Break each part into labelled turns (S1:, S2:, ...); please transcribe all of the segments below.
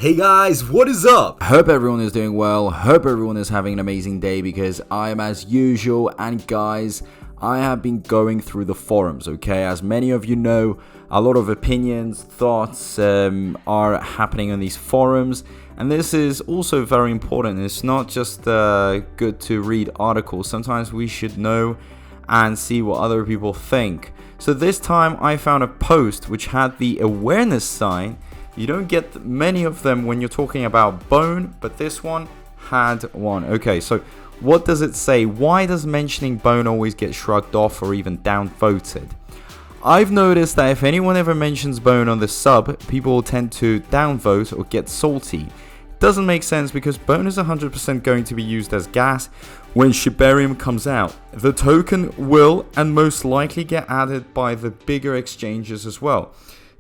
S1: Hey guys, what is up?
S2: Hope everyone is doing well. Hope everyone is having an amazing day because I am as usual. And guys, I have been going through the forums, okay? As many of you know, a lot of opinions, thoughts are happening on these forums. And this is also very important. It's not just good to read articles. Sometimes we should know and see what other people think. So this time I found a post which had the awareness sign. You don't get many of them when you're talking about Bone, but this one had one. Okay, so what does it say? Why does mentioning Bone always get shrugged off or even downvoted? I've noticed that if anyone ever mentions Bone on the sub, people will tend to downvote or get salty. It doesn't make sense because Bone is 100% going to be used as gas when Shiba Inu comes out. The token will and most likely get added by the bigger exchanges as well.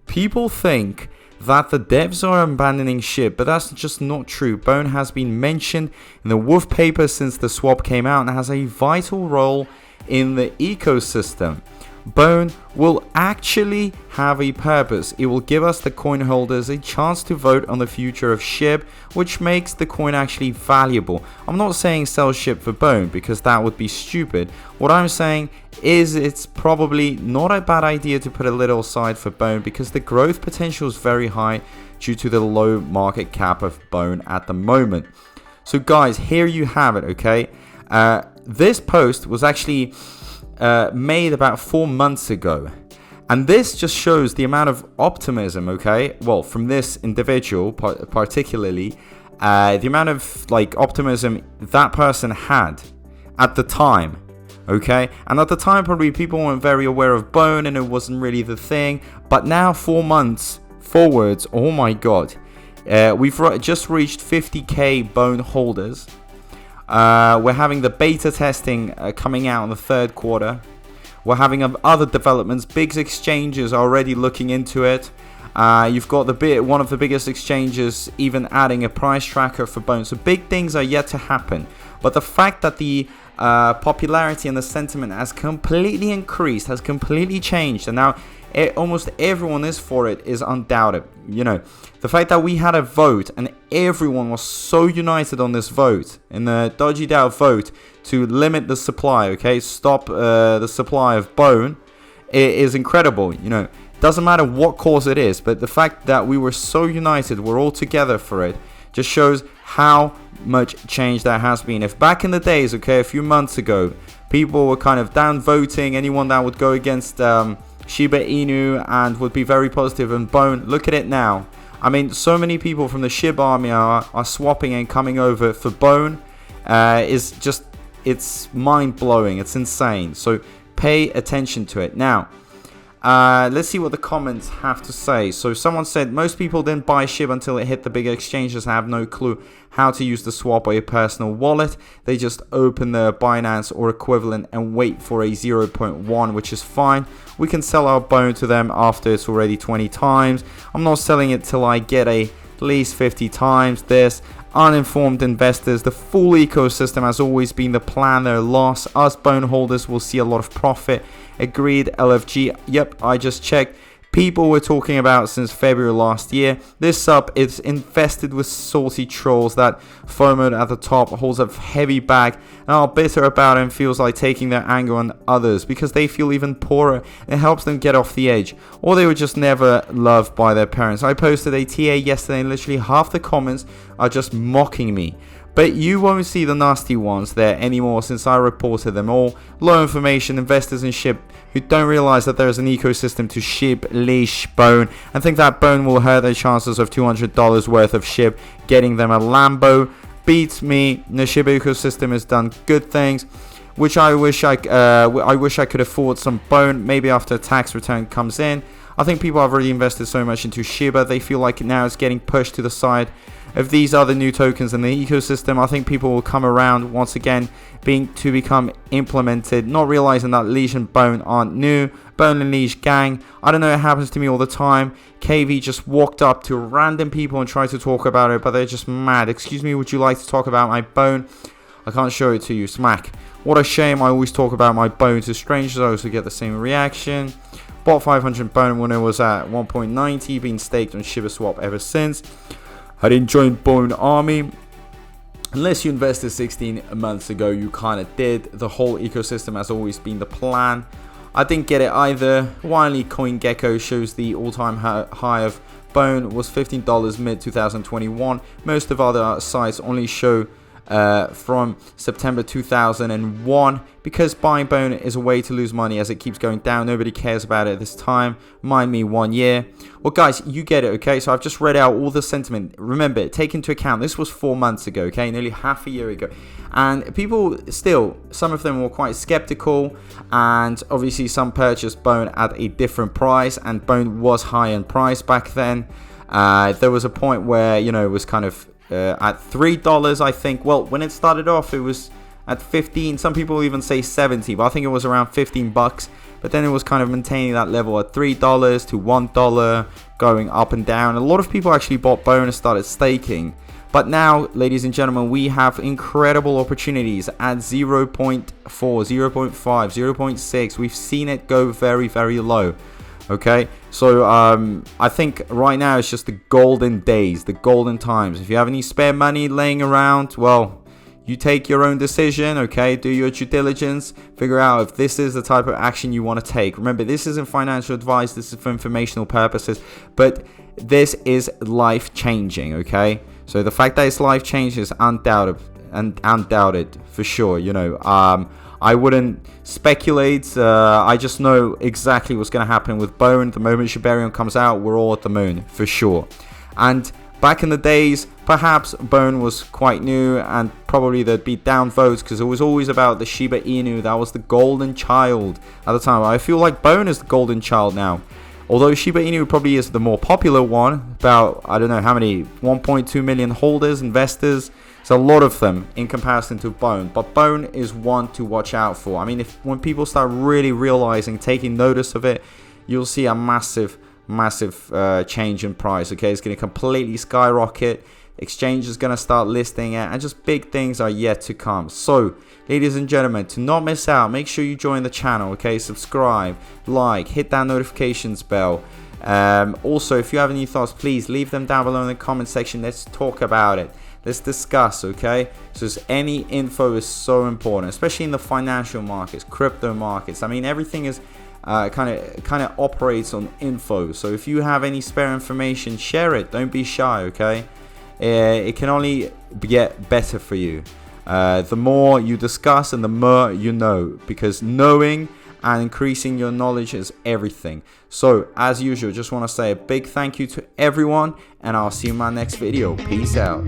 S2: People think that the devs are abandoning SHIB, but that's just not true. Bone has been mentioned in the Wolf paper since the swap came out and has a vital role in the ecosystem. Bone will actually have a purpose. It will give us the coin holders a chance to vote on the future of SHIB, which makes the coin actually valuable. I'm not saying sell SHIB for Bone because that would be stupid. What I'm saying is it's probably not a bad idea to put a little aside for Bone because the growth potential is very high due to the low market cap of Bone at the moment. So guys, here you have it, okay? This post was actually made about 4 months ago, and this just shows the amount of optimism, okay, well, from this individual particularly, the amount of optimism that person had at the time, okay? And at the time probably people weren't very aware of Bone and it wasn't really the thing, but now 4 months forwards, oh my god, we've just reached 50k Bone holders. We're having the beta testing coming out in the third quarter. We're having other developments. Big exchanges are already looking into it. You've got one of the biggest exchanges even adding a price tracker for Bone. So big things are yet to happen. But the fact that the popularity and the sentiment has completely increased, has completely changed, and now almost everyone is for it is undoubted. You know, the fact that we had a vote and everyone was so united on this vote, in the Dogecoin vote, to limit the supply, okay, stop the supply of Bone, it is incredible. You know, doesn't matter what cause it is, but the fact that we were so united, we're all together for it, just shows how much change there has been. If back in the days, okay, a few months ago, people were kind of downvoting anyone that would go against Shiba Inu and would be very positive on Bone, look at it now. I mean, so many people from the SHIB army are swapping and coming over for Bone. It's mind-blowing, it's insane. So pay attention to it. Now, let's see what the comments have to say. So someone said, most people didn't buy SHIB until it hit the bigger exchanges and have no clue how to use the swap or your personal wallet. They just open their Binance or equivalent and wait for a 0.1, which is fine. We can sell our Bone to them after it's already 20 times. I'm not selling it till I get at least 50 times this. Uninformed investors, the full ecosystem has always been the plan, their loss. Us Bone holders will see a lot of profit. Agreed, LFG. Yep, I just checked. People were talking about since February last year. This sub is infested with salty trolls that FOMO at the top holds a heavy bag and are bitter about it and feels like taking their anger on others because they feel even poorer and it helps them get off the edge, or they were just never loved by their parents. I posted a TA yesterday and literally half the comments are just mocking me. But you won't see the nasty ones there anymore since I reported them all. Low information investors in SHIB who don't realize that there is an ecosystem to SHIB, leash, Bone, and think that Bone will hurt their chances of $200 worth of SHIB getting them a Lambo. Beats me. The SHIB ecosystem has done good things, which I wish I could afford some Bone. Maybe after a tax return comes in. I think people have already invested so much into Shiba, they feel like now it's getting pushed to the side of these other new tokens in the ecosystem. I think people will come around once again to become implemented, not realizing that Leash and Bone aren't new. Bone and Leash gang, I don't know, it happens to me all the time. KV just walked up to random people and tried to talk about it, but they're just mad. Excuse me, would you like to talk about my Bone? I can't show it to you. Smack. What a shame. I always talk about my Bone to strangers. I also get the same reaction. Bought 500 Bone when it was at 1.90, been staked on Shibaswap ever since. I didn't join Bone Army. Unless you invested 16 months ago, you kind of did. The whole ecosystem has always been the plan. I didn't get it either. Wiley CoinGecko shows the all-time high of Bone was $15 mid 2021. Most of other sites only show from September 2001. Because buying Bone is a way to lose money as it keeps going down. Nobody cares about it this time. Mind me, 1 year. Well, guys, you get it, okay? So I've just read out all the sentiment. Remember, take into account, this was 4 months ago, okay? Nearly half a year ago. And people still, some of them were quite skeptical. And obviously some purchased Bone at a different price. And Bone was high in price back then. There was a point where, you know, it was kind of at $3, I think. Well, when it started off, it was at 15. Some people even say 70, but I think it was around 15 bucks. But then it was kind of maintaining that level at $3 to $1, going up and down. A lot of people actually bought Bone and started staking. But now, ladies and gentlemen, we have incredible opportunities at 0.4, 0.5, 0.6. We've seen it go very, very low. Okay, so I think right now it's just the golden days, the golden times. If you have any spare money laying around, well, you take your own decision, okay? Do your due diligence, figure out if this is the type of action you want to take. Remember, this isn't financial advice, this is for informational purposes, but this is life-changing, okay? So the fact that it's life-changing is undoubted for sure, you know. I wouldn't speculate. I just know exactly what's going to happen with Bone. The moment Shiba Inu comes out, we're all at the moon for sure. And back in the days, perhaps Bone was quite new and probably there'd be downvotes because it was always about the Shiba Inu. That was the golden child at the time. I feel like Bone is the golden child now. Although Shiba Inu probably is the more popular one, about, I don't know how many, 1.2 million holders, investors. It's a lot of them in comparison to Bone. But Bone is one to watch out for. I mean, when people start really realizing, taking notice of it, you'll see a massive change in price. Okay, it's going to completely skyrocket. Exchange is going to start listing it, and just big things are yet to come. So, ladies and gentlemen, to not miss out, make sure you join the channel. Okay, subscribe, like, hit that notifications bell. Also, if you have any thoughts, please leave them down below in the comment section. Let's talk about it. Let's discuss, okay? So any info is so important, especially in the financial markets, crypto markets. I mean, everything is kind of operates on info. So if you have any spare information, share it. Don't be shy, okay? It can only get better for you. The more you discuss and the more you know, because knowing and increasing your knowledge is everything. So as usual, just want to say a big thank you to everyone, and I'll see you in my next video. Peace out.